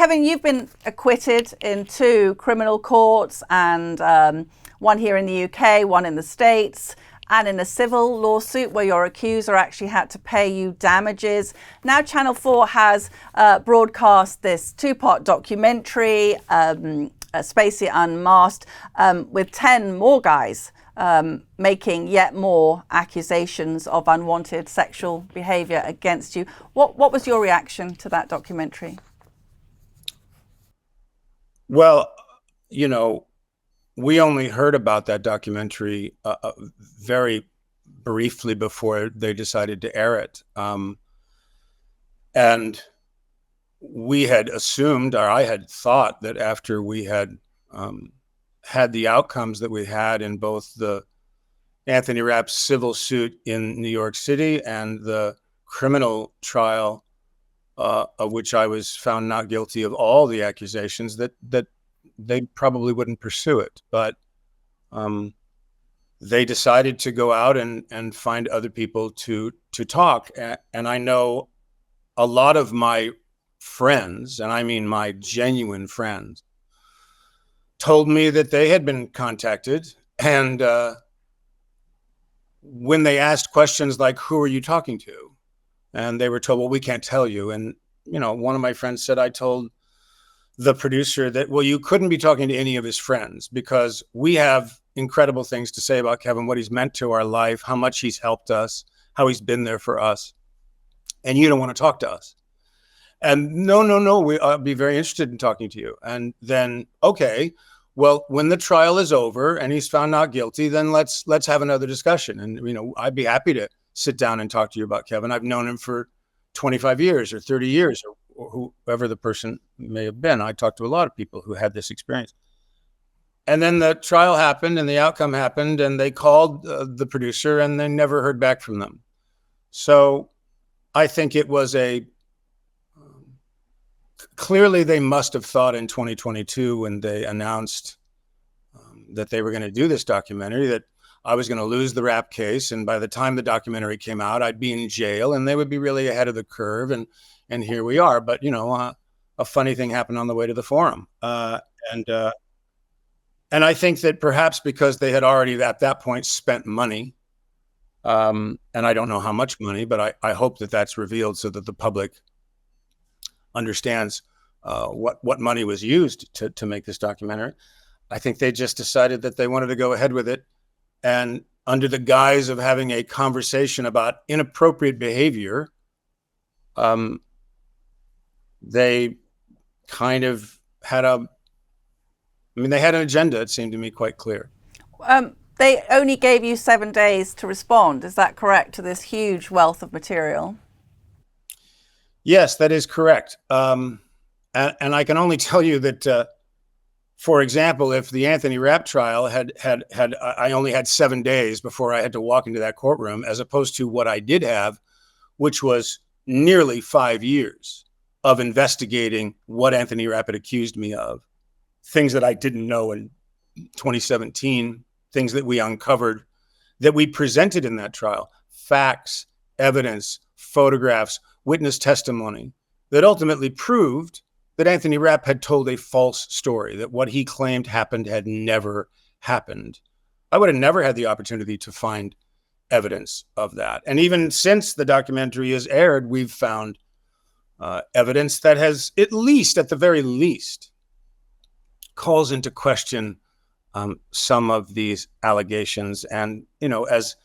Kevin, you've been acquitted in 2 criminal courts and one here in the UK, one in the States, and in a civil lawsuit where your accuser actually had to pay you damages. Now Channel 4 has broadcast this 2-part documentary, Spacey Unmasked, with 10 more guys making yet more accusations of unwanted sexual behavior against you. What was your reaction to that documentary? Well, we only heard about that documentary very briefly before they decided to air it. And we had assumed, or I had thought, that after we had had the outcomes that we had in both the Anthony Rapp civil suit in New York City and the criminal trial, of which I was found not guilty of all the accusations, that they probably wouldn't pursue it. But they decided to go out and find other people to talk. And I know a lot of my friends, and I mean my genuine friends, told me that they had been contacted. And when they asked questions like, who are you talking to? And they were told, well, we can't tell you. And, one of my friends said, I told the producer that, well, you couldn't be talking to any of his friends because we have incredible things to say about Kevin, what he's meant to our life, how much he's helped us, how he's been there for us. And you don't want to talk to us. And no, I'll be very interested in talking to you. And then, okay, well, when the trial is over and he's found not guilty, then let's have another discussion. And, I'd be happy to sit down and talk to you about Kevin. I've known him for 25 years or 30 years or whoever the person may have been. I talked to a lot of people who had this experience. And then the trial happened and the outcome happened and they called the producer and they never heard back from them. So I think it was clearly they must have thought in 2022 when they announced that they were going to do this documentary that I was going to lose the rap case. And by the time the documentary came out, I'd be in jail and they would be really ahead of the curve. And here we are. But, a funny thing happened on the way to the forum. And I think that perhaps because they had already at that point spent money, and I don't know how much money, but I hope that that's revealed so that the public understands what money was used to make this documentary. I think they just decided that they wanted to go ahead with it. And under the guise of having a conversation about inappropriate behavior, they kind of had they had an agenda, it seemed to me quite clear. They only gave you 7 days to respond. Is that correct, to this huge wealth of material? Yes, that is correct. And I can only tell you that, for example, if the Anthony Rapp trial had I only had 7 days before I had to walk into that courtroom, as opposed to what I did have, which was nearly 5 years of investigating what Anthony Rapp had accused me of, things that I didn't know in 2017, things that we uncovered, that we presented in that trial, facts, evidence, photographs, witness testimony that ultimately proved that Anthony Rapp had told a false story, that what he claimed happened had never happened. I would have never had the opportunity to find evidence of that. And even since the documentary is aired, we've found evidence that has, at the very least, calls into question some of these allegations. And, as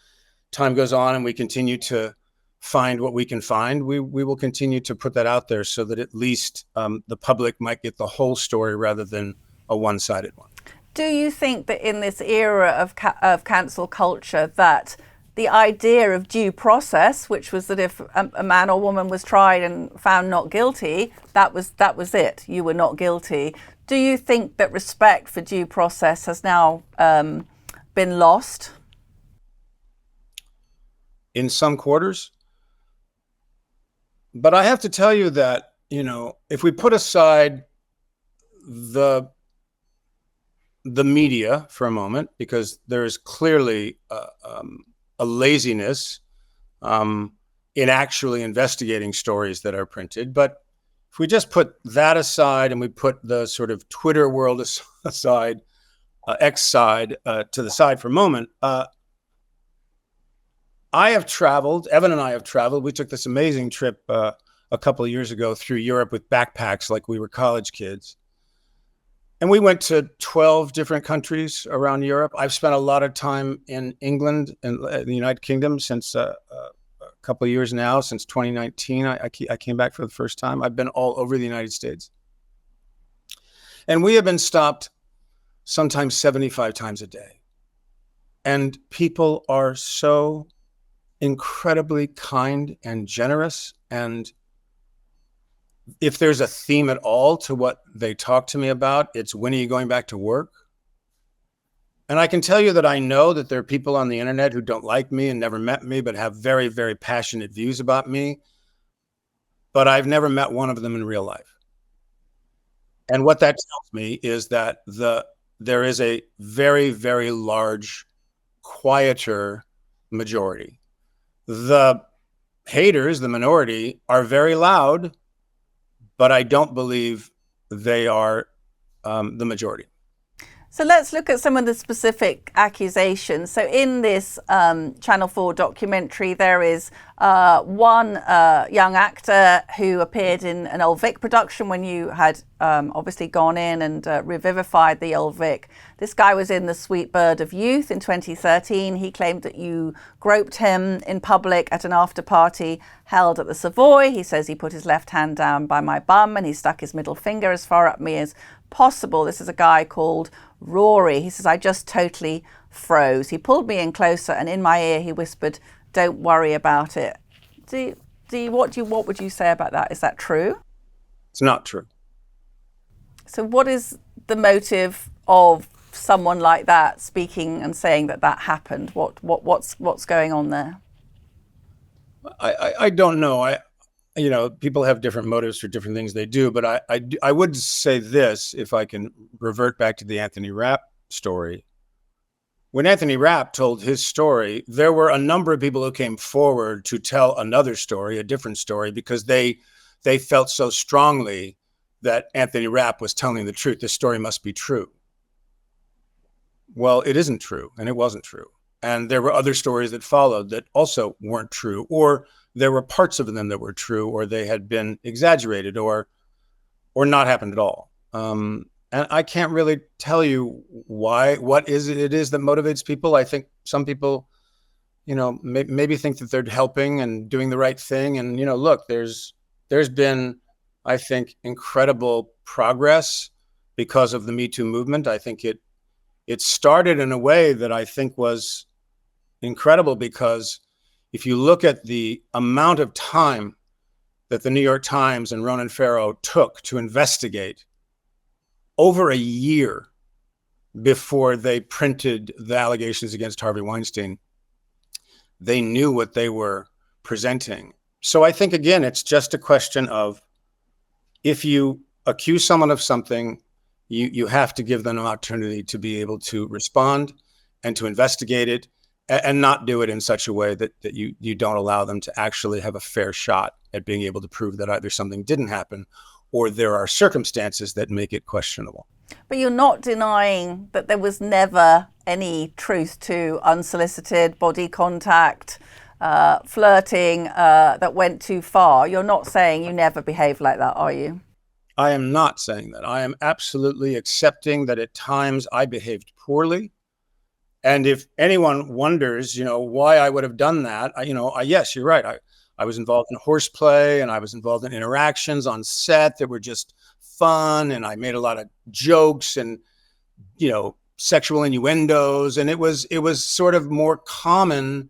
time goes on and we continue to find what we can find, we will continue to put that out there so that at least the public might get the whole story rather than a one-sided one. Do you think that in this era of cancel culture that the idea of due process, which was that if a man or woman was tried and found not guilty, that was it, you were not guilty. Do you think that respect for due process has now been lost? In some quarters. But I have to tell you that, if we put aside the media for a moment, because there is clearly a laziness in actually investigating stories that are printed. But if we just put that aside and we put the sort of Twitter world aside, X side to the side for a moment, I have traveled, Evan and I have traveled. We took this amazing trip a couple of years ago through Europe with backpacks like we were college kids. And we went to 12 different countries around Europe. I've spent a lot of time in England and the United Kingdom since a couple of years now, since 2019. I came back for the first time. I've been all over the United States. And we have been stopped sometimes 75 times a day. And people are so incredibly kind and generous. And if there's a theme at all to what they talk to me about, it's when are you going back to work? And I can tell you that I know that there are people on the internet who don't like me and never met me, but have very, very passionate views about me. But I've never met one of them in real life. And what that tells me is that there is a very, very large, quieter majority. The haters, the minority, are very loud, but I don't believe they are the majority. So let's look at some of the specific accusations. So in this Channel 4 documentary, there is one young actor who appeared in an Old Vic production when you had obviously gone in and revivified the Old Vic. This guy was in The Sweet Bird of Youth in 2013. He claimed that you groped him in public at an after party held at the Savoy. He says he put his left hand down by my bum and he stuck his middle finger as far up me as possible. This is a guy called Rory. He says, I just totally froze. He pulled me in closer and in my ear he whispered, don't worry about it. What would you say about that? Is that true? It's not true. So what is the motive of someone like that speaking and saying that that happened? What's going on there? I don't know. People have different motives for different things they do, but I would say this, if I can revert back to the Anthony Rapp story. When Anthony Rapp told his story, there were a number of people who came forward to tell another story, a different story, because they felt so strongly that Anthony Rapp was telling the truth. This story must be true. Well, it isn't true, and it wasn't true. And there were other stories that followed that also weren't true, or there were parts of them that were true, or they had been exaggerated, or not happened at all. And I can't really tell you what it is that motivates people. I think some people, maybe think that they're helping and doing the right thing. And, look, there's been, I think, incredible progress because of the Me Too movement. I think it started in a way that I think was incredible, because if you look at the amount of time that the New York Times and Ronan Farrow took to investigate, over a year before they printed the allegations against Harvey Weinstein, they knew what they were presenting. So I think, again, it's just a question of, if you accuse someone of something, you have to give them an opportunity to be able to respond and to investigate it, and not do it in such a way that you don't allow them to actually have a fair shot at being able to prove that either something didn't happen or there are circumstances that make it questionable. But you're not denying that there was never any truth to unsolicited body contact, flirting that went too far. You're not saying you never behaved like that, are you? I am not saying that. I am absolutely accepting that at times I behaved poorly. And if anyone wonders, why I would have done that, yes, you're right. I was involved in horseplay, and I was involved in interactions on set that were just fun, and I made a lot of jokes and, sexual innuendos, and it was sort of more common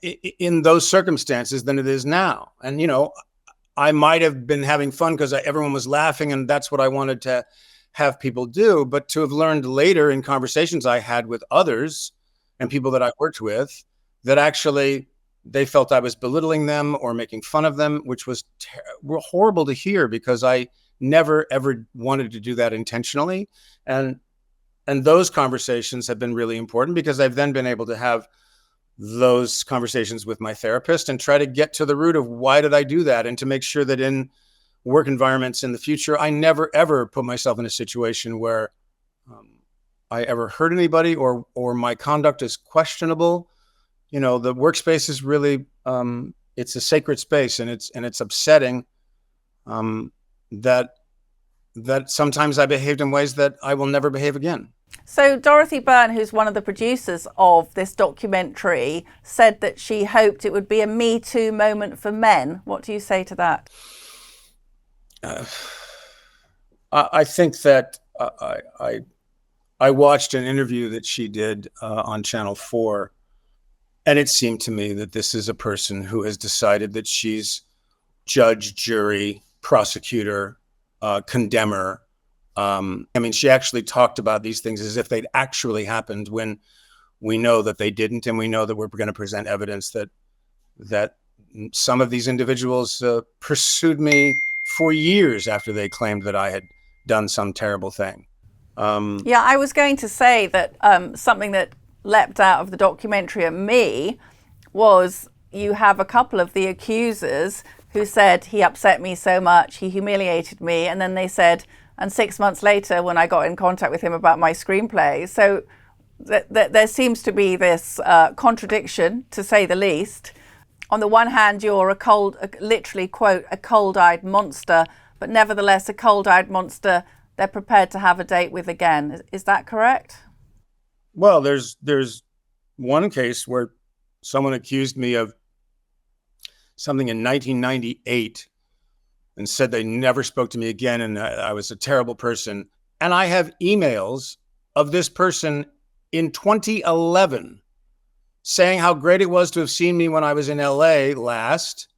in those circumstances than it is now. And, I might have been having fun because everyone was laughing, and that's what I wanted to have people do. But to have learned later in conversations I had with others and people that I worked with, that actually they felt I was belittling them or making fun of them, which was horrible to hear, because I never, ever wanted to do that intentionally. And those conversations have been really important, because I've then been able to have those conversations with my therapist and try to get to the root of why did I do that, and to make sure that in work environments in the future. I never, ever put myself in a situation where I ever hurt anybody or my conduct is questionable. The workspace is really, it's a sacred space, and it's upsetting that sometimes I behaved in ways that I will never behave again. So Dorothy Byrne, who's one of the producers of this documentary, said that she hoped it would be a Me Too moment for men. What do you say to that? I think that I watched an interview that she did on Channel 4, and it seemed to me that this is a person who has decided that she's judge, jury, prosecutor, condemner. She actually talked about these things as if they'd actually happened, when we know that they didn't, and we know that we're going to present evidence that some of these individuals pursued me for years after they claimed that I had done some terrible thing. Yeah, I was going to say that something that leapt out of the documentary at me was you have a couple of the accusers who said he upset me so much, he humiliated me, and then they said, and 6 months later when I got in contact with him about my screenplay. So there seems to be this contradiction, to say the least. On the one hand, you're literally, quote, a cold-eyed monster, but nevertheless a cold-eyed monster they're prepared to have a date with again. Is that correct? Well, there's one case where someone accused me of something in 1998 and said they never spoke to me again, and I was a terrible person. And I have emails of this person in 2011 saying how great it was to have seen me when I was in LA last.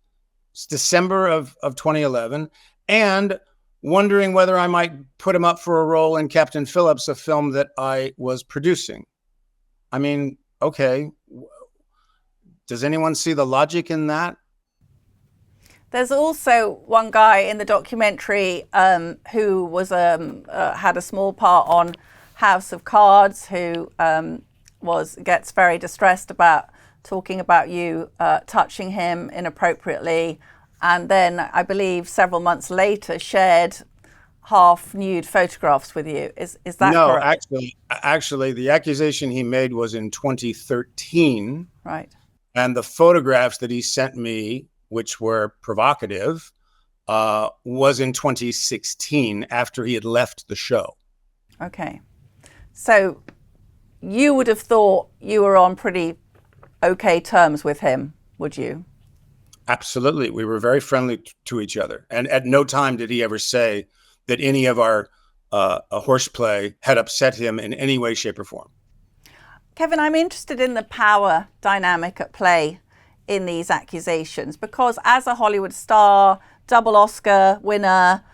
It's December of 2011, and wondering whether I might put him up for a role in Captain Phillips, a film that I was producing. I mean, okay, does anyone see the logic in that? There's also one guy in the documentary who was had a small part on House of Cards, who gets very distressed about talking about you touching him inappropriately, and then I believe several months later shared half nude photographs with you. Is that correct? No, actually, the accusation he made was in 2013. Right. And the photographs that he sent me, which were provocative, was in 2016 after he had left the show. Okay. So you would have thought you were on pretty okay terms with him, would you? Absolutely. We were very friendly to each other. And at no time did he ever say that any of our horseplay had upset him in any way, shape, or form. Kevin, I'm interested in the power dynamic at play in these accusations, because as a Hollywood star, double Oscar winner,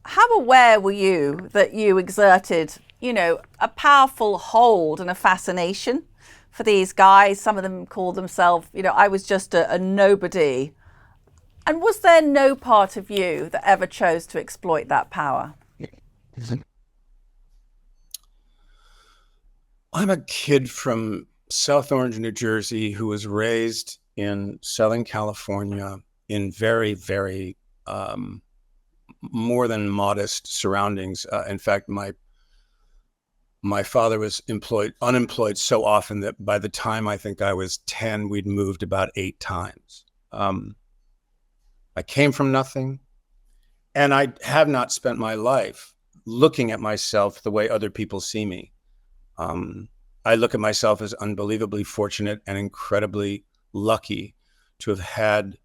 how aware were you that you exerted, a powerful hold and a fascination for these guys? Some of them call themselves, I was just a nobody. And was there no part of you that ever chose to exploit that power? I'm a kid from South Orange, New Jersey, who was raised in Southern California in very, very more than modest surroundings. In fact, my father was unemployed so often that by the time I think I was 10, we'd moved about 8 times. I came from nothing, and I have not spent my life looking at myself the way other people see me. I look at myself as unbelievably fortunate and incredibly lucky to have had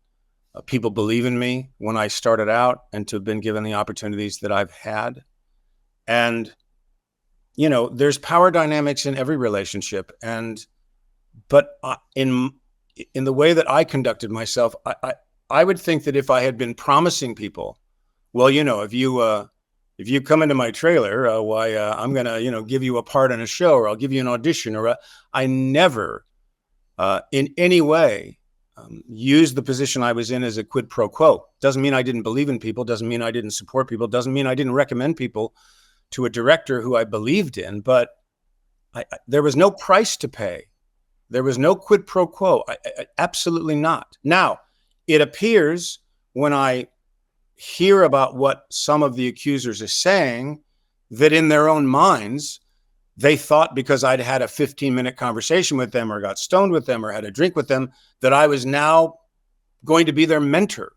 people believe in me when I started out, and to have been given the opportunities that I've had. And, there's power dynamics in every relationship. But in the way that I conducted myself, I would think that if I had been promising people, well, if you come into my trailer, I'm going to, give you a part in a show, or I'll give you an audition, I never in any way used the position I was in as a quid pro quo. Doesn't mean I didn't believe in people. Doesn't mean I didn't support people. Doesn't mean I didn't recommend people to a director who I believed in. But there was no price to pay. There was no quid pro quo. Absolutely not. Now, it appears when I hear about what some of the accusers are saying, that in their own minds, they thought because I'd had a 15-minute conversation with them or got stoned with them or had a drink with them, that I was now going to be their mentor,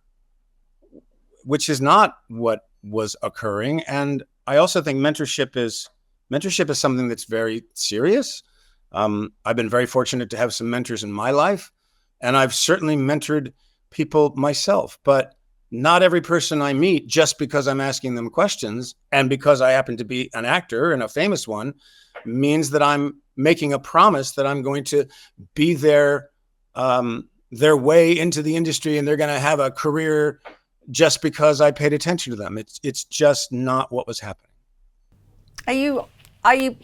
which is not what was occurring. And I also think mentorship is something that's very serious. I've been very fortunate to have some mentors in my life, and I've certainly mentored people myself, but not every person I meet, just because I'm asking them questions and because I happen to be an actor and a famous one, means that I'm making a promise that I'm going to be their way into the industry and they're going to have a career just because I paid attention to them. It's just not what was happening. Are you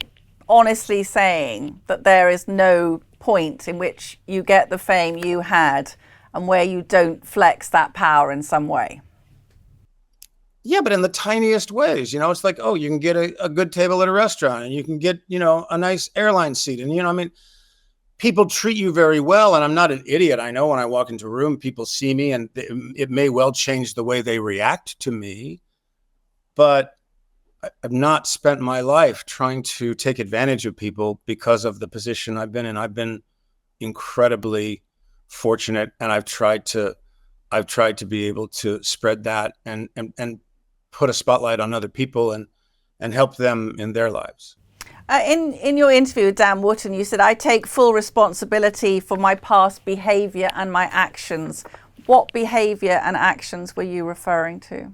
honestly saying that there is no point in which you get the fame you had and where you don't flex that power in some way? Yeah, but in the tiniest ways. It's like, oh, you can get a good table at a restaurant and you can get, a nice airline seat. And, people treat you very well. And I'm not an idiot. I know when I walk into a room, people see me and it may well change the way they react to me. But I've not spent my life trying to take advantage of people because of the position I've been in. I've been incredibly fortunate, and I've tried to be able to spread that and put a spotlight on other people and help them in their lives. In your interview with Dan Wootton, you said, "I take full responsibility for my past behavior and my actions." What behavior and actions were you referring to?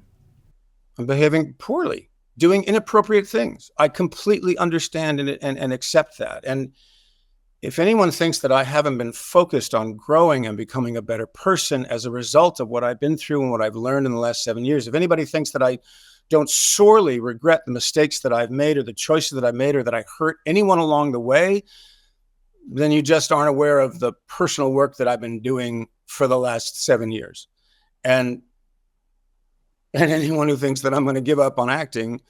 I'm behaving poorly, doing inappropriate things. I completely understand and accept that. And if anyone thinks that I haven't been focused on growing and becoming a better person as a result of what I've been through and what I've learned in the last 7 years, if anybody thinks that I don't sorely regret the mistakes that I've made or the choices that I've made or that I hurt anyone along the way, then you just aren't aware of the personal work that I've been doing for the last 7 years. And anyone who thinks that I'm going to give up on acting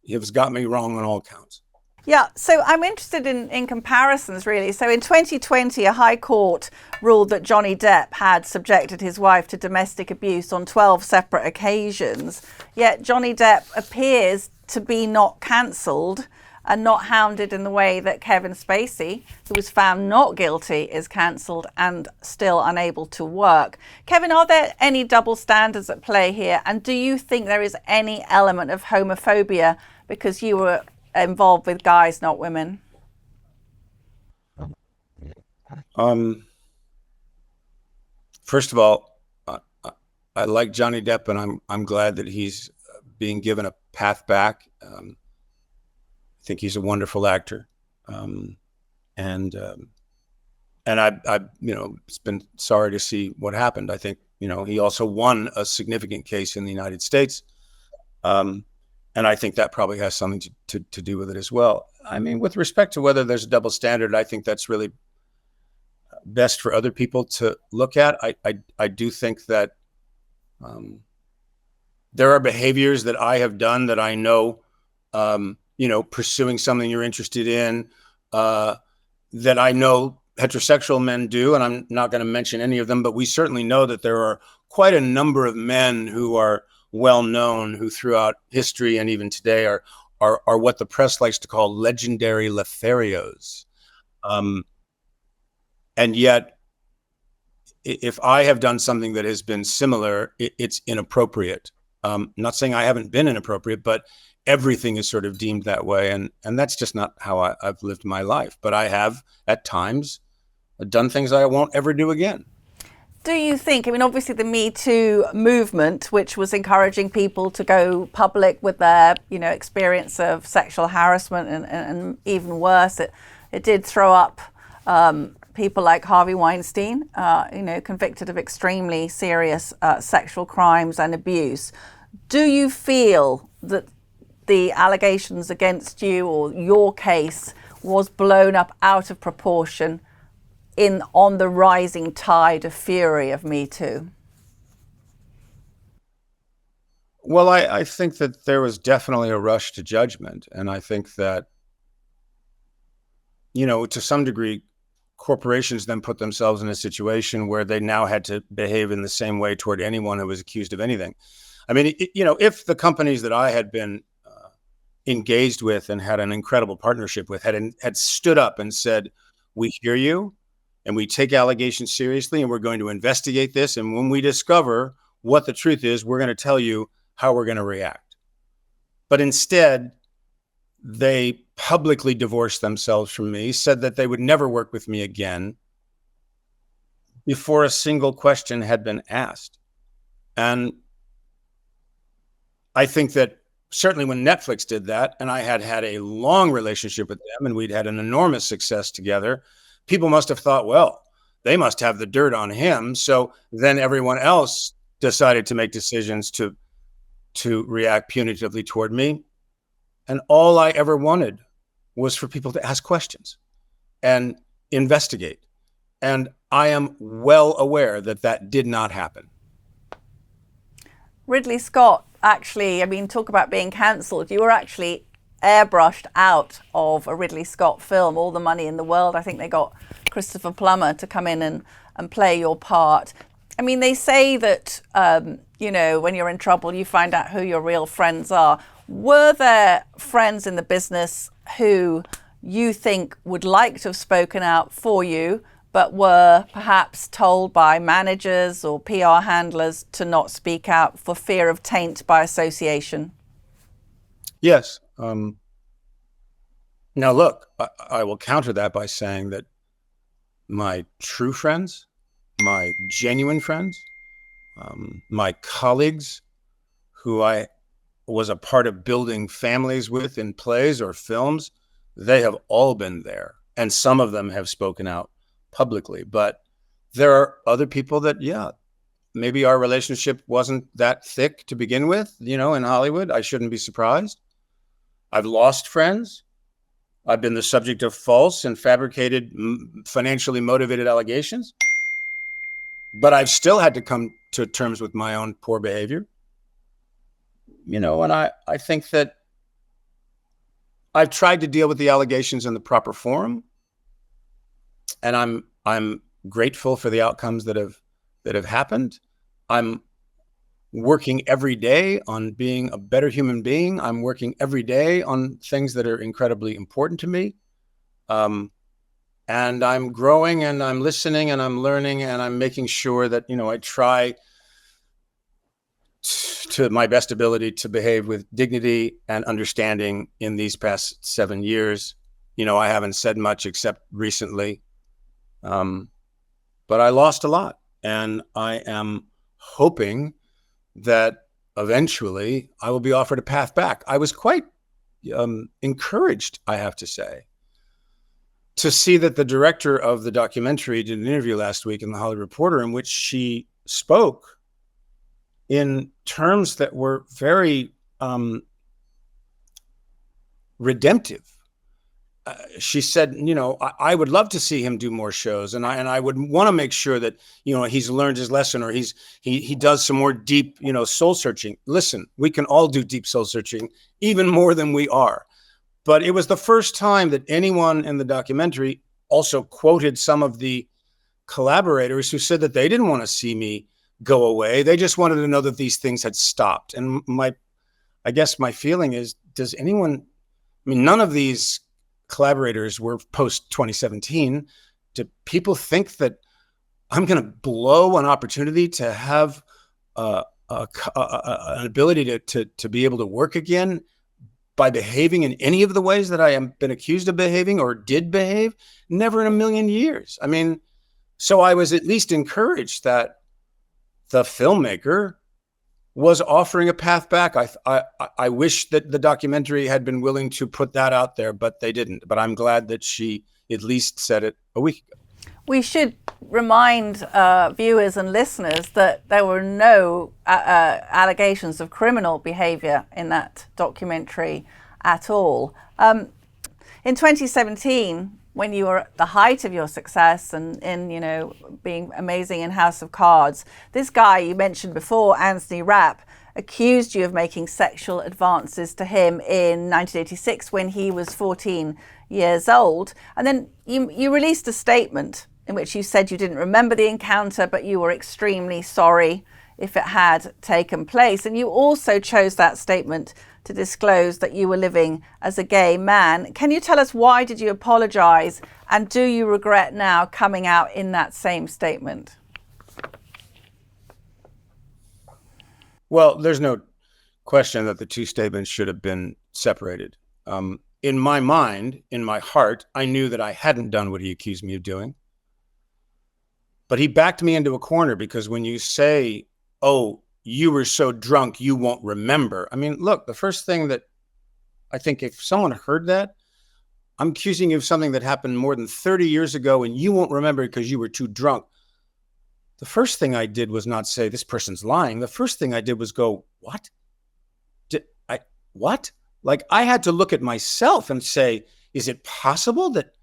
has got me wrong on all counts. Yeah, so I'm interested in comparisons, really. So in 2020, a high court ruled that Johnny Depp had subjected his wife to domestic abuse on 12 separate occasions. Yet Johnny Depp appears to be not cancelled and not hounded in the way that Kevin Spacey, who was found not guilty, is cancelled and still unable to work. Kevin, are there any double standards at play here? And do you think there is any element of homophobia because you were involved with guys, not women? First of all, I like Johnny Depp, and I'm glad that he's being given a path back. I think he's a wonderful actor, and I've it's been sorry to see what happened. I think he also won a significant case in the United States. And I think that probably has something to do with it as well. I mean, with respect to whether there's a double standard, I think that's really best for other people to look at. I do think that there are behaviors that I have done that I know, pursuing something you're interested in, that I know heterosexual men do, and I'm not going to mention any of them, but we certainly know that there are quite a number of men who are well known, who throughout history and even today are what the press likes to call legendary Lotharios. And yet, if I have done something that has been similar, it's inappropriate. Not saying I haven't been inappropriate, but everything is sort of deemed that way. And that's just not how I've lived my life. But I have at times done things I won't ever do again. Do you think, obviously the Me Too movement, which was encouraging people to go public with their, experience of sexual harassment and even worse, it did throw up people like Harvey Weinstein, convicted of extremely serious sexual crimes and abuse. Do you feel that the allegations against you or your case was blown up out of proportion on the rising tide of fury of Me Too? Well, I think that there was definitely a rush to judgment. And I think that, to some degree, corporations then put themselves in a situation where they now had to behave in the same way toward anyone who was accused of anything. I mean, if the companies that I had been engaged with and had an incredible partnership with had stood up and said, we hear you and we take allegations seriously and we're going to investigate this. And when we discover what the truth is, we're going to tell you how we're going to react. But instead, they publicly divorced themselves from me, said that they would never work with me again before a single question had been asked. And I think that certainly when Netflix did that, and I had a long relationship with them and we'd had an enormous success together, people must have thought, well, they must have the dirt on him. So then everyone else decided to make decisions to react punitively toward me. And all I ever wanted was for people to ask questions and investigate. And I am well aware that that did not happen. Ridley Scott, actually, I mean, talk about being cancelled. You were actually airbrushed out of a Ridley Scott film, all the money in the world. I think they got Christopher Plummer to come in and play your part. I mean, they say that, when you're in trouble, you find out who your real friends are. Were there friends in the business who you think would like to have spoken out for you, but were perhaps told by managers or PR handlers to not speak out for fear of taint by association? Yes. Now, look, I will counter that by saying that my true friends, my genuine friends, my colleagues who I was a part of building families with in plays or films, they have all been there. And some of them have spoken out publicly. But there are other people that, maybe our relationship wasn't that thick to begin with, in Hollywood. I shouldn't be surprised. I've lost friends. I've been the subject of false and fabricated, financially motivated allegations. But I've still had to come to terms with my own poor behavior. And I think that I've tried to deal with the allegations in the proper forum. And I'm grateful for the outcomes that have happened. I'm working every day on being a better human being. I'm working every day on things that are incredibly important to me. And I'm growing and I'm listening and I'm learning and I'm making sure that, I try to my best ability to behave with dignity and understanding in these past 7 years. I haven't said much except recently. But I lost a lot, and I am hoping that eventually I will be offered a path back. I was quite encouraged, I have to say, to see that the director of the documentary did an interview last week in the Hollywood Reporter in which she spoke in terms that were very redemptive. She said, I would love to see him do more shows, and I would want to make sure that he's learned his lesson, or he does some more deep soul searching. Listen, we can all do deep soul searching, even more than we are. But it was the first time that anyone in the documentary also quoted some of the collaborators who said that they didn't want to see me go away. They just wanted to know that these things had stopped. And I guess my feeling is, none of these collaborators were post 2017. Do people think that I'm going to blow an opportunity to have an ability to be able to work again by behaving in any of the ways that I have been accused of behaving or did behave? Never in a million years. So I was at least encouraged that the filmmaker was offering a path back. I wish that the documentary had been willing to put that out there, but they didn't. But I'm glad that she at least said it a week ago. We should remind viewers and listeners that there were no allegations of criminal behavior in that documentary at all. In 2017, when you were at the height of your success and being amazing in House of Cards, this guy you mentioned before, Anthony Rapp, accused you of making sexual advances to him in 1986 when he was 14 years old. And then you released a statement in which you said you didn't remember the encounter, but you were extremely sorry. if it had taken place. And you also chose that statement to disclose that you were living as a gay man. Can you tell us, why did you apologize, and do you regret now coming out in that same statement? Well, there's no question that the two statements should have been separated. In my mind, in my heart, I knew that I hadn't done what he accused me of doing. But he backed me into a corner, because when you say, oh, you were so drunk, you won't remember. I mean, look, the first thing that I think, if someone heard that, I'm accusing you of something that happened more than 30 years ago and you won't remember because you were too drunk. The first thing I did was not say, this person's lying. The first thing I did was go, what? What? Like, I had to look at myself and say, is it possible that?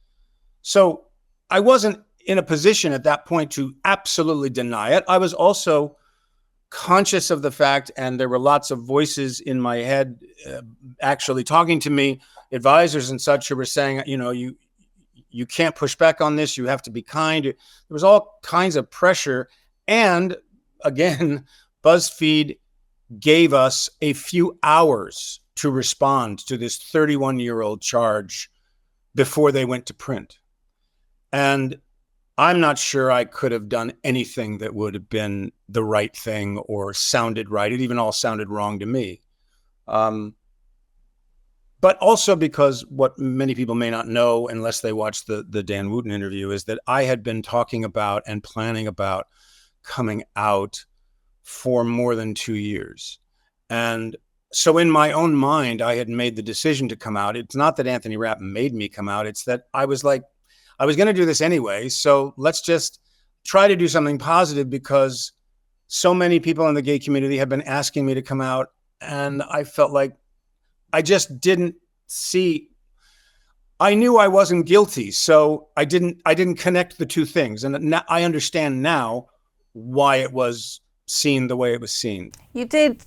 So I wasn't in a position at that point to absolutely deny it. I was also conscious of the fact, and there were lots of voices in my head actually talking to me, advisors and such, who were saying, you can't push back on this. You have to be kind. There was all kinds of pressure. And again, BuzzFeed gave us a few hours to respond to this 31-year-old charge before they went to print. And I'm not sure I could have done anything that would have been the right thing or sounded right. It even all sounded wrong to me. But also because what many people may not know, unless they watch the Dan Wooten interview, is that I had been talking about and planning about coming out for more than 2 years. And so in my own mind, I had made the decision to come out. It's not that Anthony Rapp made me come out. It's that I was like, I was going to do this anyway. So let's just try to do something positive, because so many people in the gay community have been asking me to come out. And I felt like I just didn't see, I knew I wasn't guilty. So I didn't connect the two things. And now I understand now why it was seen the way it was seen. You did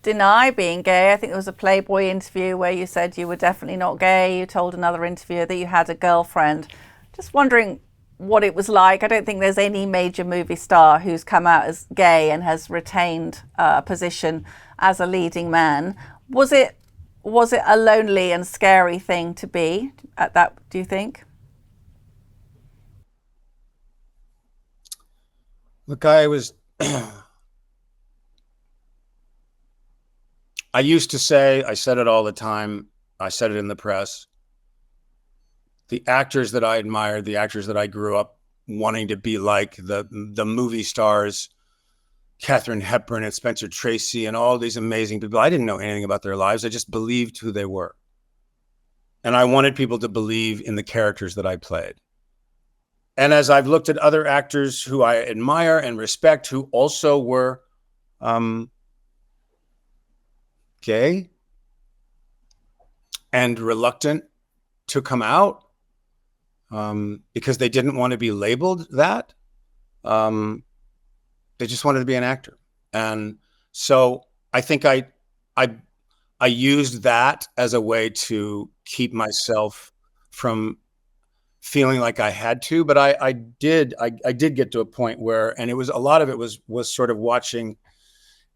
deny being gay. I think there was a Playboy interview where you said you were definitely not gay. You told another interviewer that you had a girlfriend. Just wondering what it was like. I don't think there's any major movie star who's come out as gay and has retained a position as a leading man. Was it a lonely and scary thing to be at that, do you think? Look, I used to say, I said it all the time, I said it in the press, the actors that I admired, the actors that I grew up wanting to be like, the movie stars, Katharine Hepburn and Spencer Tracy and all these amazing people, I didn't know anything about their lives. I just believed who they were. And I wanted people to believe in the characters that I played. And as I've looked at other actors who I admire and respect, who also were gay and reluctant to come out because they didn't want to be labeled that. They just wanted to be an actor. And so I think I used that as a way to keep myself from feeling like I had to. But I did get to a point where, and it was, a lot of it was sort of watching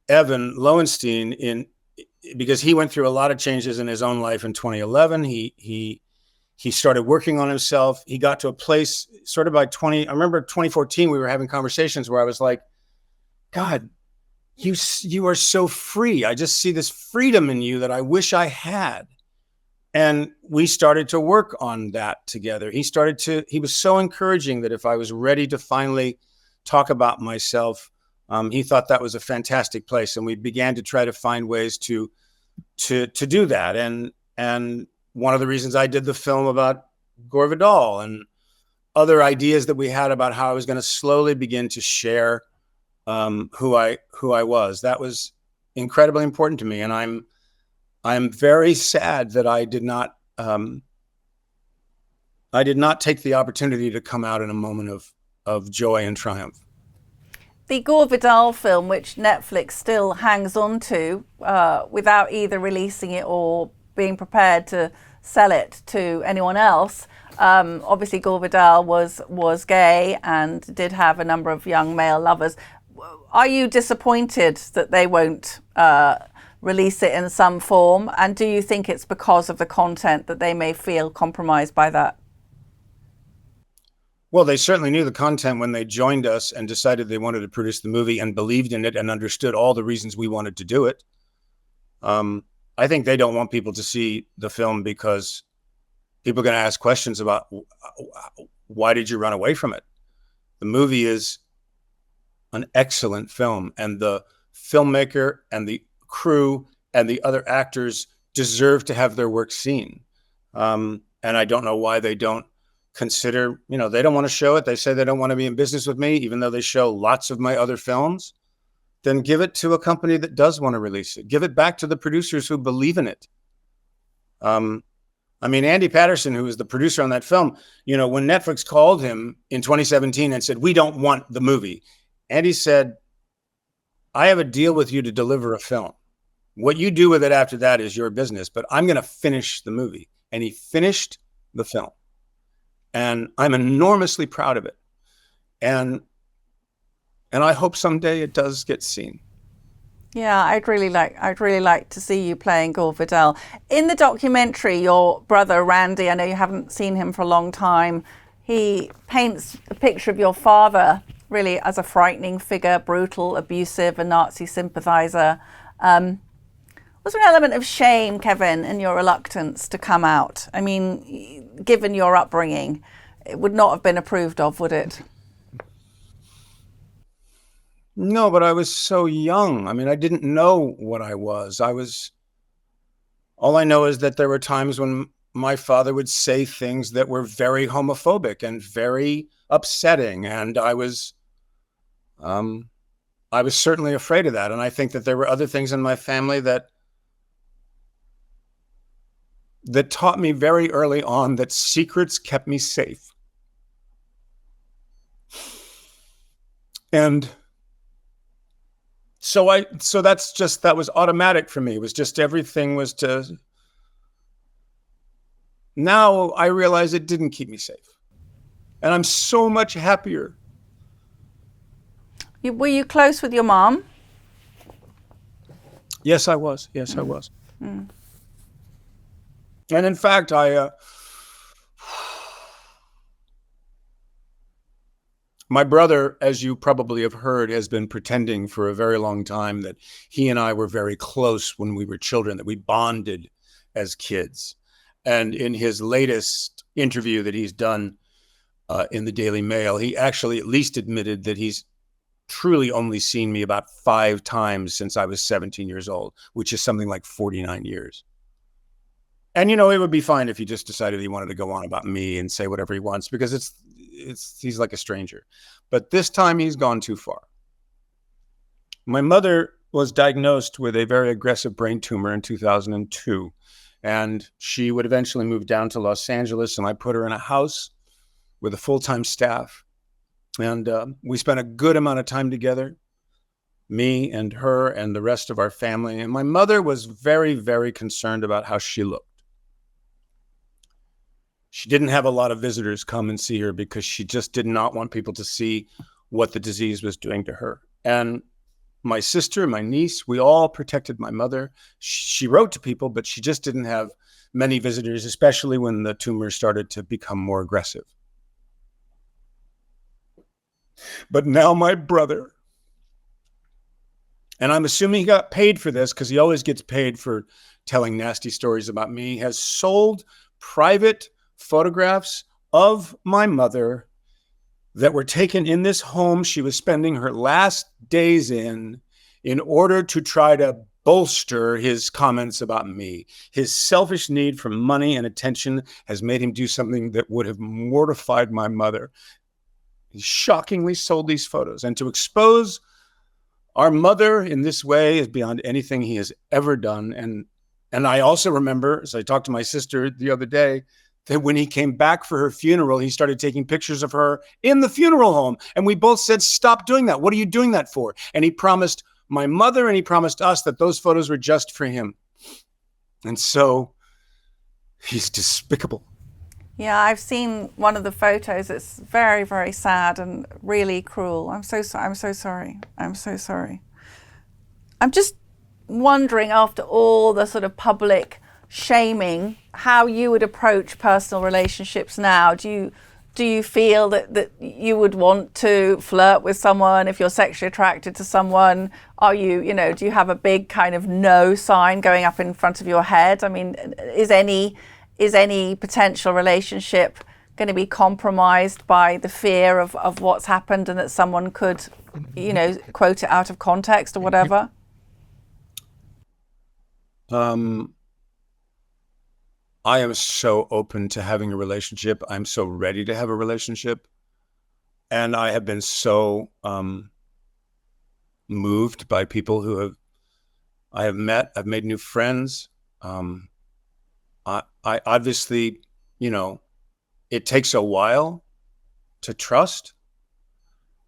Evan Lowenstein because he went through a lot of changes in his own life in 2011. He started working on himself. He got to a place sort of by I remember 2014, we were having conversations where I was like, God, you are so free. I just see this freedom in you that I wish I had. And we started to work on that together. He was so encouraging that if I was ready to finally talk about myself, he thought that was a fantastic place. And we began to try to find ways to do that. And one of the reasons I did the film about Gore Vidal and other ideas that we had about how I was going to slowly begin to share who I was. That was incredibly important to me. And I'm very sad that I did not take the opportunity to come out in a moment of joy and triumph. The Gore Vidal film, which Netflix still hangs on to without either releasing it or being prepared to sell it to anyone else. Obviously, Gore Vidal was gay and did have a number of young male lovers. Are you disappointed that they won't release it in some form? And do you think it's because of the content that they may feel compromised by that? Well, they certainly knew the content when they joined us and decided they wanted to produce the movie and believed in it and understood all the reasons we wanted to do it. I think they don't want people to see the film because people are going to ask questions about why did you run away from it? The movie is an excellent film, and the filmmaker and the crew and the other actors deserve to have their work seen. And I don't know why they don't consider, they don't want to show it. They say they don't want to be in business with me, even though they show lots of my other films. Then give it to a company that does want to release it. Give it back to the producers who believe in it. Andy Patterson, who was the producer on that film, when Netflix called him in 2017 and said, we don't want the movie, Andy said, I have a deal with you to deliver a film. What you do with it after that is your business, but I'm going to finish the movie. And he finished the film. And I'm enormously proud of it. And I hope someday it does get seen. Yeah, I'd really like to see you playing Gore Vidal. In the documentary, your brother Randy, I know you haven't seen him for a long time, he paints a picture of your father really as a frightening figure, brutal, abusive, a Nazi sympathizer. Was there an element of shame, Kevin, in your reluctance to come out? I mean, given your upbringing, it would not have been approved of, would it? No, but I was so young. I didn't know what I was. All I know is that there were times when my father would say things that were very homophobic and very upsetting. And I was certainly afraid of that. And I think that there were other things in my family that taught me very early on that secrets kept me safe. And so that was automatic for me. It was just everything was to. Now I realize it didn't keep me safe. And I'm so much happier. Were you close with your mom? Yes, I was. Mm. And in fact, my brother, as you probably have heard, has been pretending for a very long time that he and I were very close when we were children, that we bonded as kids. And in his latest interview that he's done in the Daily Mail, he actually at least admitted that he's truly only seen me about 5 times since I was 17 years old, which is something like 49 years. And, it would be fine if he just decided he wanted to go on about me and say whatever he wants, because he's like a stranger. But this time he's gone too far. My mother was diagnosed with a very aggressive brain tumor in 2002, and she would eventually move down to Los Angeles, and I put her in a house with a full-time staff. And we spent a good amount of time together, me and her and the rest of our family. And my mother was very, very concerned about how she looked. She didn't have a lot of visitors come and see her because she just did not want people to see what the disease was doing to her. And my sister, my niece, we all protected my mother. She wrote to people, but she just didn't have many visitors, especially when the tumor started to become more aggressive. But now my brother, and I'm assuming he got paid for this because he always gets paid for telling nasty stories about me, has sold private photographs of my mother that were taken in this home she was spending her last days in order to try to bolster his comments about me. His selfish need for money and attention has made him do something that would have mortified my mother. He shockingly sold these photos. And to expose our mother in this way is beyond anything he has ever done. And I also remember, as I talked to my sister the other day, that when he came back for her funeral, he started taking pictures of her in the funeral home. And we both said, stop doing that. What are you doing that for? And he promised my mother and he promised us that those photos were just for him. And so he's despicable. Yeah, I've seen one of the photos. It's very, very sad and really cruel. I'm so sorry. I'm so sorry. I'm so sorry. I'm just wondering, after all the sort of public shaming, how you would approach personal relationships now. Do you feel that you would want to flirt with someone if you're sexually attracted to someone? Are you, do you have a big kind of no sign going up in front of your head? I mean, is any potential relationship going to be compromised by the fear of what's happened and that someone could, quote it out of context or whatever? I am so open to having a relationship. I'm so ready to have a relationship. And I have been so moved by people I have met. I've made new friends. I obviously, it takes a while to trust.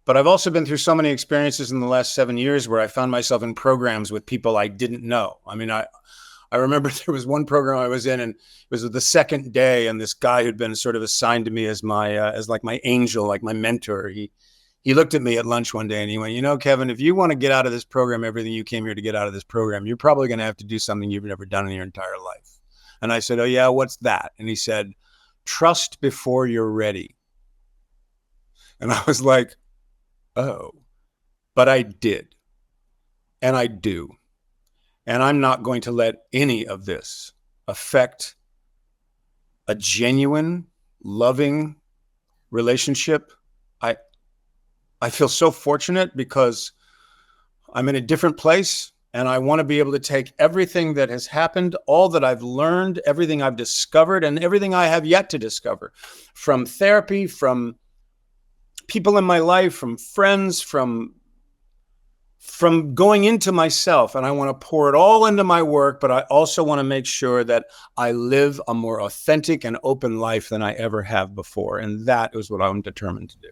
But I've also been through so many experiences in the last 7 years where I found myself in programs with people I didn't know. I mean, I remember there was one program I was in, and it was the second day, and this guy who'd been sort of assigned to me as like my angel, like my mentor. He looked at me at lunch one day and he went, Kevin, if you want to get out of this program everything you came here to get out of this program, you're probably going to have to do something you've never done in your entire life. And I said, oh yeah, what's that? And he said, trust before you're ready. And I was like, oh, but I did. And I do. And I'm not going to let any of this affect a genuine, loving relationship. I feel so fortunate because I'm in a different place, and I want to be able to take everything that has happened, all that I've learned, everything I've discovered, and everything I have yet to discover, from therapy, from people in my life, from friends, from going into myself, and I want to pour it all into my work, but I also want to make sure that I live a more authentic and open life than I ever have before. And that is what I'm determined to do.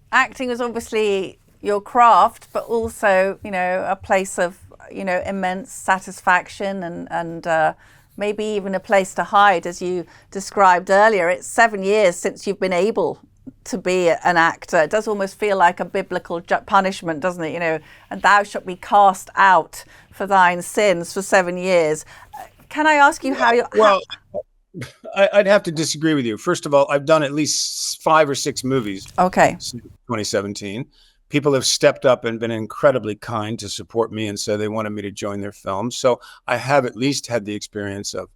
Acting is obviously your craft, but also, a place of, immense satisfaction and maybe even a place to hide, as you described earlier. It's 7 years since you've been able to be an actor. It does almost feel like a biblical punishment, doesn't it? And thou shalt be cast out for thine sins for 7 years. Can I ask you how you're... Well, I'd have to disagree with you. First of all, I've done at least 5 or 6 movies. Okay. Since 2017. People have stepped up and been incredibly kind to support me and said they wanted me to join their films. So I have at least had the experience of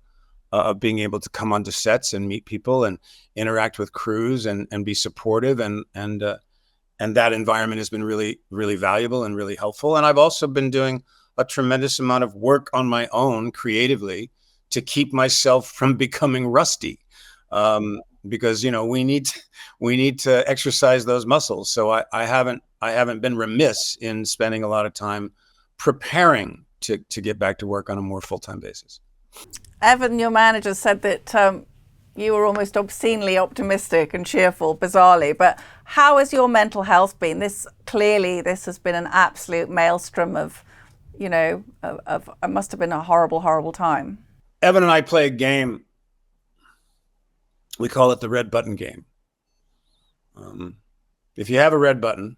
being able to come onto sets and meet people and interact with crews and be supportive. And that environment has been really, really valuable and really helpful. And I've also been doing a tremendous amount of work on my own creatively to keep myself from becoming rusty. Because, we need to exercise those muscles. So I haven't been remiss in spending a lot of time preparing to get back to work on a more full-time basis. Evan, your manager, said that you were almost obscenely optimistic and cheerful, bizarrely. But how has your mental health been? This has been an absolute maelstrom of, it must have been a horrible, horrible time. Evan and I play a game. We call it the red button game. If you have a red button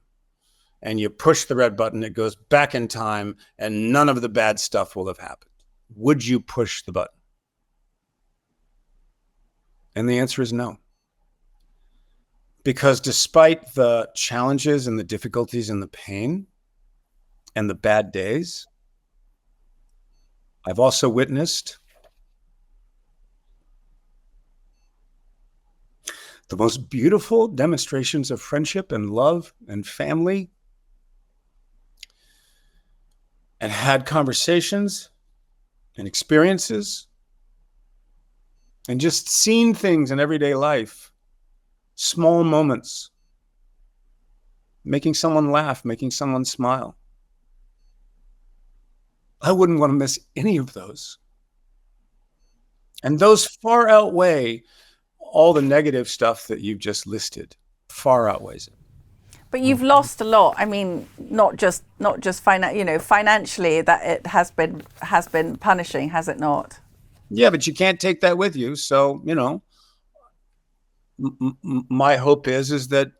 and you push the red button, it goes back in time and none of the bad stuff will have happened. Would you push the button? And the answer is no. Because despite the challenges and the difficulties and the pain and the bad days, I've also witnessed the most beautiful demonstrations of friendship and love and family, and had conversations and experiences and just seen things in everyday life, small moments, making someone laugh, making someone smile. I wouldn't want to miss any of those. And those far outweigh all the negative stuff that you've just listed. Far outweighs it. But you've lost a lot. I mean, not just financially, that it has been punishing, has it not? Yeah, but you can't take that with you. So, my hope is that,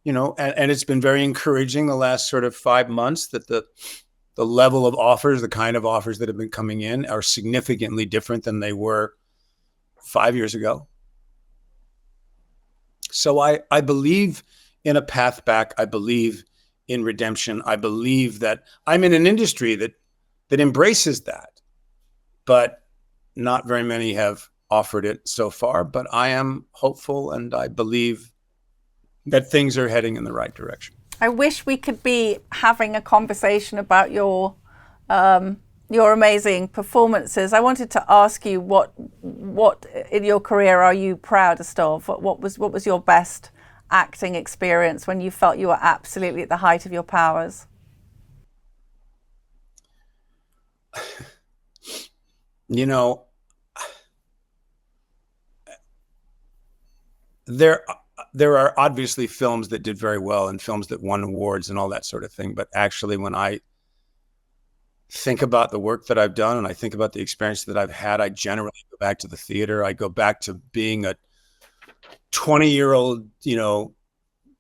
and it's been very encouraging the last sort of 5 months that the level of offers, the kind of offers that have been coming in are significantly different than they were 5 years ago. So I believe in a path back. I believe in redemption. I believe that I'm in an industry that embraces that, but not very many have offered it so far. But I am hopeful, and I believe that things are heading in the right direction. I wish we could be having a conversation about your amazing performances. I wanted to ask you what in your career are you proudest of? What was your best acting experience when you felt you were absolutely at the height of your powers? There are obviously films that did very well and films that won awards and all that sort of thing. But actually, when I think about the work that I've done and I think about the experience that I've had, I generally go back to the theater. I go back to being a 20-year-old,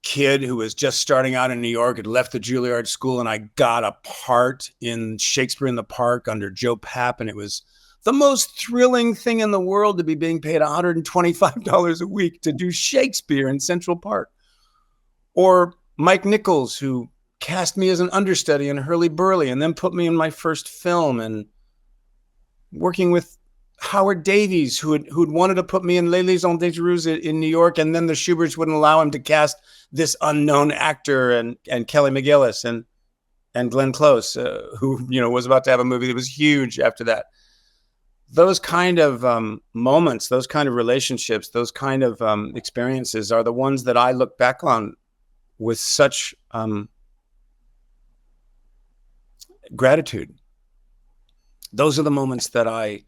kid who was just starting out in New York, had left the Juilliard School, and I got a part in Shakespeare in the Park under Joe Papp, and it was the most thrilling thing in the world to be being paid $125 a week to do Shakespeare in Central Park. Or Mike Nichols, who cast me as an understudy in Hurly Burly and then put me in my first film, and working with Howard Davies, who'd wanted to put me in Les Liaisons Dangereuses in New York, and then the Schuberts wouldn't allow him to cast this unknown actor, and Kelly McGillis and Glenn Close, who was about to have a movie that was huge after that. Those kind of moments, those kind of relationships, those kind of experiences are the ones that I look back on with such gratitude. Those are the moments that I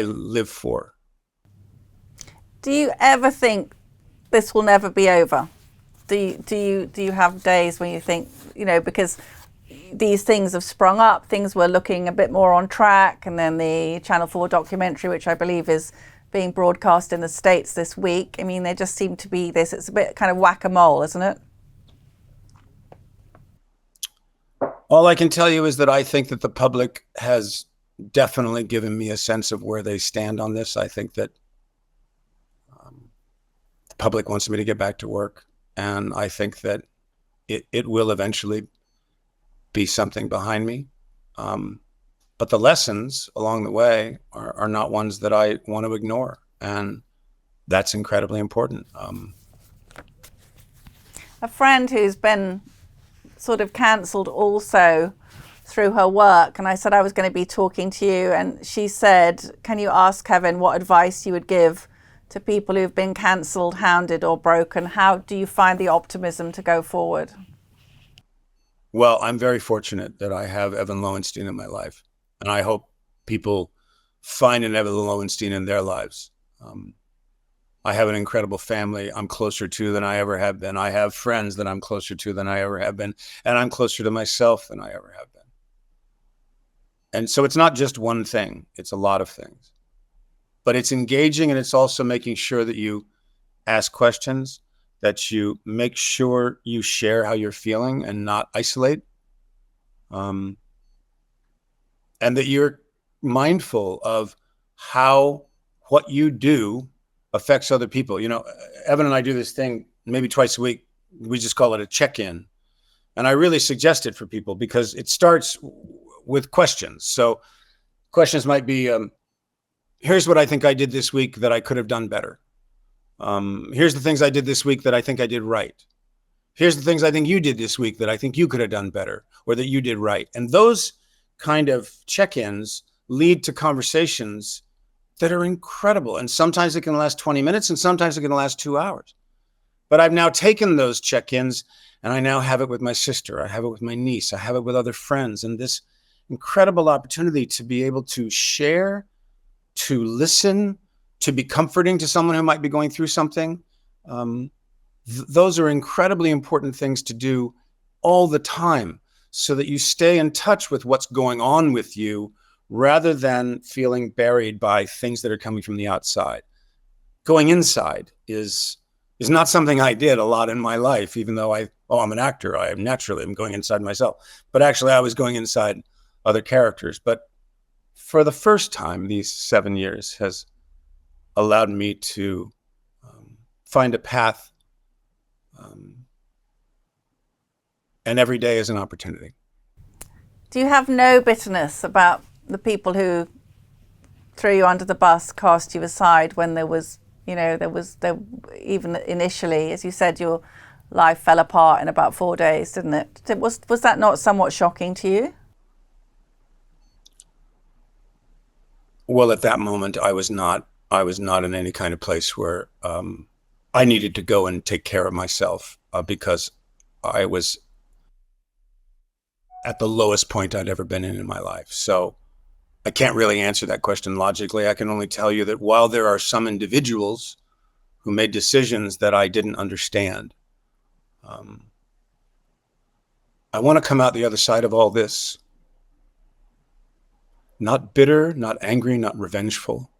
live for. Do you ever think this will never be over? Do you have days when you think, because these things have sprung up, things were looking a bit more on track, and then the Channel 4 documentary, which I believe is being broadcast in the States this week. I mean, there just seem to be this, it's a bit kind of whack-a-mole, isn't it? All I can tell you is that I think that the public has definitely given me a sense of where they stand on this. I think that the public wants me to get back to work, and I think that it will eventually be something behind me. But the lessons along the way are not ones that I want to ignore, and that's incredibly important. A friend who's been sort of cancelled also through her work, and I said I was going to be talking to you, and she said, can you ask Kevin what advice you would give to people who've been cancelled, hounded or broken? How do you find the optimism to go forward? Well, I'm very fortunate that I have Evan Lowenstein in my life, and I hope people find an Evan Lowenstein in their lives. I have an incredible family I'm closer to than I ever have been. I have friends that I'm closer to than I ever have been, and I'm closer to myself than I ever have been. And so it's not just one thing, it's a lot of things. But it's engaging, and it's also making sure that you ask questions, that you make sure you share how you're feeling and not isolate. And that you're mindful of how what you do affects other people. Evan and I do this thing maybe twice a week. We just call it a check-in. And I really suggest it for people because it starts with questions. So questions might be, here's what I think I did this week that I could have done better. Here's the things I did this week that I think I did right. Here's the things I think you did this week that I think you could have done better or that you did right. And those kind of check-ins lead to conversations that are incredible. And sometimes it can last 20 minutes and sometimes it can last 2 hours. But I've now taken those check-ins and I now have it with my sister. I have it with my niece. I have it with other friends. And this incredible opportunity to be able to share, to listen, to be comforting to someone who might be going through something. Those are incredibly important things to do all the time so that you stay in touch with what's going on with you rather than feeling buried by things that are coming from the outside. Going inside is not something I did a lot in my life, even though I'm an actor. I'm going inside myself. But actually, I was going inside other characters. But for the first time, these 7 years has allowed me to find a path, and every day is an opportunity. Do you have no bitterness about the people who threw you under the bus, cast you aside when there was even initially, as you said, your life fell apart in about 4 days, didn't it? Was that not somewhat shocking to you? Well, at that moment, I was not in any kind of place where I needed to go and take care of myself, because I was at the lowest point I'd ever been in my life. So I can't really answer that question logically. I can only tell you that while there are some individuals who made decisions that I didn't understand, I want to come out the other side of all this not bitter, not angry, not revengeful,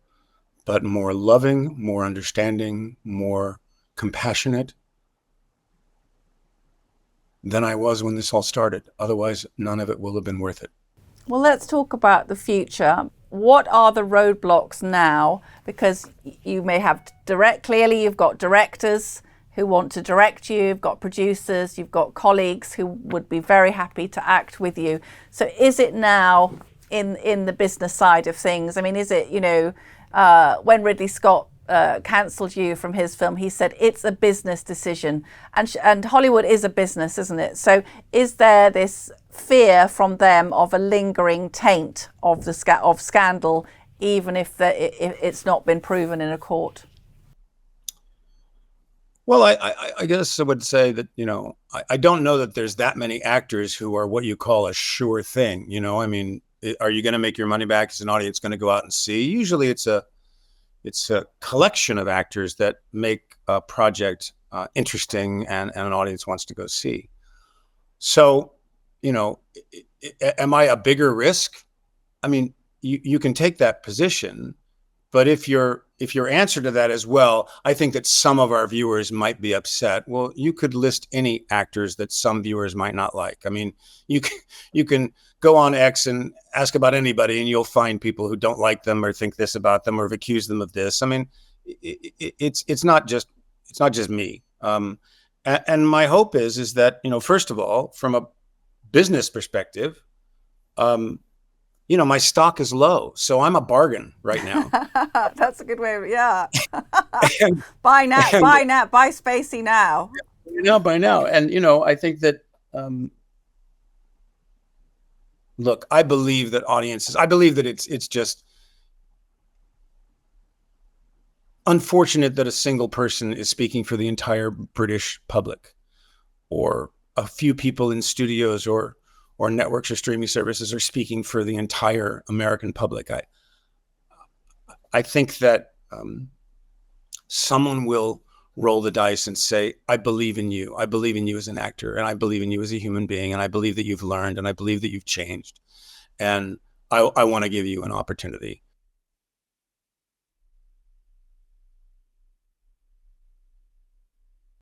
but more loving, more understanding, more compassionate than I was when this all started. Otherwise, none of it will have been worth it. Well, let's talk about the future. What are the roadblocks now? Because you may have clearly you've got directors who want to direct you, you've got producers, you've got colleagues who would be very happy to act with you. So is it now in the business side of things? I mean, is it, when Ridley Scott cancelled you from his film, he said it's a business decision, and Hollywood is a business, isn't it? So is there this fear from them of a lingering taint of scandal, even if it's not been proven in a court? Well, I guess I would say that, I don't know that there's that many actors who are what you call a sure thing. I mean, are you going to make your money back? Is an audience going to go out and see? Usually it's a collection of actors that make a project interesting and an audience wants to go see. So, am I a bigger risk? I mean, you can take that position, but if your answer to that is, well, I think that some of our viewers might be upset. Well, you could list any actors that some viewers might not like. I mean, you can go on X and ask about anybody, and you'll find people who don't like them or think this about them or have accused them of this. I mean, it's not just me. And my hope is that, first of all, from a business perspective, my stock is low, so I'm a bargain right now. That's a good way of, yeah. Buy Spacey now. By now. And, I think that, look, I believe that it's just unfortunate that a single person is speaking for the entire British public, or a few people in studios or networks or streaming services are speaking for the entire American public. I think that someone will roll the dice and say, I believe in you. I believe in you as an actor, and I believe in you as a human being, and I believe that you've learned, and I believe that you've changed. And I want to give you an opportunity.